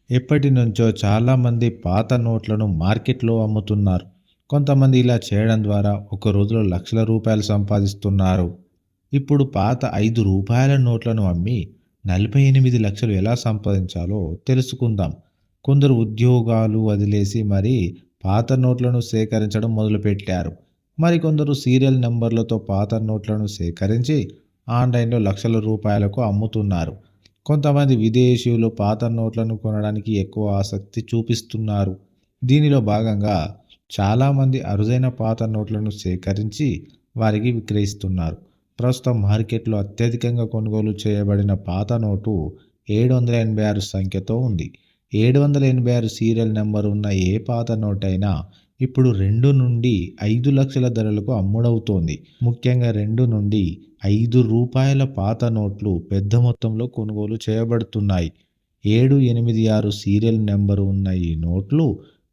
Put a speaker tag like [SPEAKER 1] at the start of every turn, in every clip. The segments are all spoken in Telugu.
[SPEAKER 1] ఎప్పటి నుంచో చాలామంది పాత నోట్లను మార్కెట్లో అమ్ముతున్నారు. కొంతమంది ఇలా చేయడం ద్వారా ఒక రోజులో లక్షల రూపాయలు సంపాదిస్తున్నారు. ఇప్పుడు పాత రూ. 5 నోట్లను అమ్మి 48 లక్షలు ఎలా సంపాదించాలో తెలుసుకుందాం. కొందరు ఉద్యోగాలు వదిలేసి మరీ పాత నోట్లను సేకరించడం మొదలుపెట్టారు. మరికొందరు సీరియల్ నంబర్లతో పాత నోట్లను సేకరించి ఆన్లైన్లో లక్షల రూపాయలకు అమ్ముతున్నారు. కొంతమంది విదేశీయులు పాత నోట్లను కొనడానికి ఎక్కువ ఆసక్తి చూపిస్తున్నారు. దీనిలో భాగంగా చాలామంది అరుదైన పాత నోట్లను సేకరించి వారికి విక్రయిస్తున్నారు. ప్రస్తుతం మార్కెట్లో అత్యధికంగా కొనుగోలు చేయబడిన పాత నోటు 786 సంఖ్యతో ఉంది. 786 సీరియల్ నెంబర్ ఉన్న ఏ పాత నోటైనా ఇప్పుడు 2 నుండి 5 లక్షల ధరలకు అమ్ముడవుతోంది. ముఖ్యంగా 2 నుండి రూ. 5 పాత నోట్లు పెద్ద మొత్తంలో కొనుగోలు చేయబడుతున్నాయి. 786 సీరియల్ నెంబరు ఉన్న ఈ నోట్లు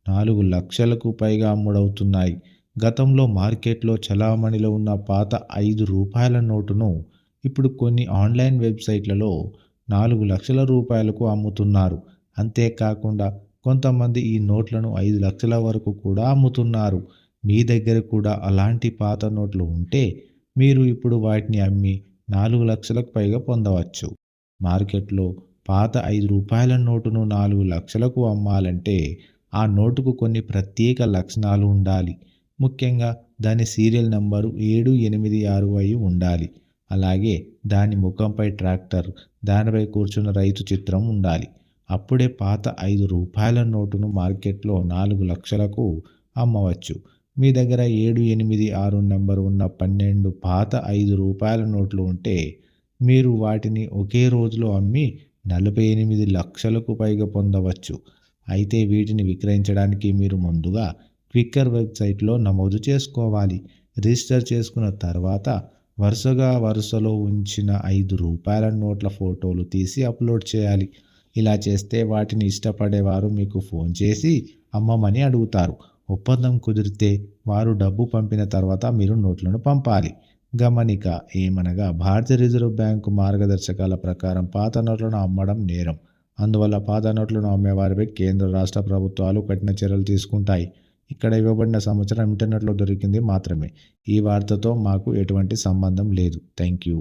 [SPEAKER 1] 4 లక్షలకు పైగా అమ్ముడవుతున్నాయి. గతంలో మార్కెట్లో చలామణిలో ఉన్న పాత రూ. 5 నోటును ఇప్పుడు కొన్ని ఆన్లైన్ వెబ్సైట్లలో 4 లక్షల రూపాయలకు అమ్ముతున్నారు. అంతేకాకుండా కొంతమంది ఈ నోట్లను 5 లక్షల వరకు కూడా అమ్ముతున్నారు. మీ దగ్గర కూడా అలాంటి పాత నోట్లు ఉంటే మీరు ఇప్పుడు వాటిని అమ్మి 4 లక్షలకు పైగా పొందవచ్చు. మార్కెట్లో పాత రూ. 5 నోటును 4 లక్షలకు అమ్మాలంటే ఆ నోటుకు కొన్ని ప్రత్యేక లక్షణాలు ఉండాలి. ముఖ్యంగా దాని సీరియల్ నంబరు 786 అయి ఉండాలి. అలాగే దాని ముఖంపై ట్రాక్టర్, దానిపై కూర్చున్న రైతు చిత్రం ఉండాలి. అప్పుడే పాత రూ. 5 నోటును మార్కెట్లో 4 లక్షలకు అమ్మవచ్చు. మీ దగ్గర 786 నెంబర్ ఉన్న 12 పాత రూ. 5 నోట్లు ఉంటే మీరు వాటిని ఒకే రోజులో అమ్మి 48 లక్షలకు పైగా పొందవచ్చు. అయితే వీటిని విక్రయించడానికి మీరు ముందుగా క్విక్కర్ వెబ్సైట్లో నమోదు చేసుకోవాలి. రిజిస్టర్ చేసుకున్న తర్వాత వరుసలో ఉంచిన రూ. 5 నోట్ల ఫోటోలు తీసి అప్లోడ్ చేయాలి. ఇలా చేస్తే వాటిని ఇష్టపడేవారు మీకు ఫోన్ చేసి అమ్మమని అడుగుతారు. ఒప్పందం కుదిరితే వారు డబ్బు పంపిన తర్వాత మీరు నోట్లను పంపాలి. గమనిక ఏమనగా భారతీయ రిజర్వ్ బ్యాంకు మార్గదర్శకాల ప్రకారం పాత నోట్లను అమ్మడం నేరం. అందువల్ల పాత నోట్లను అమ్మేవారిపై కేంద్ర రాష్ట్ర ప్రభుత్వాలు కఠిన చర్యలు తీసుకుంటాయి. ఇక్కడ ఇవ్వబడిన సమాచారం ఇంటర్నెట్లో దొరికింది మాత్రమే. ఈ వార్తతో మాకు ఎటువంటి సంబంధం లేదు. Thank you.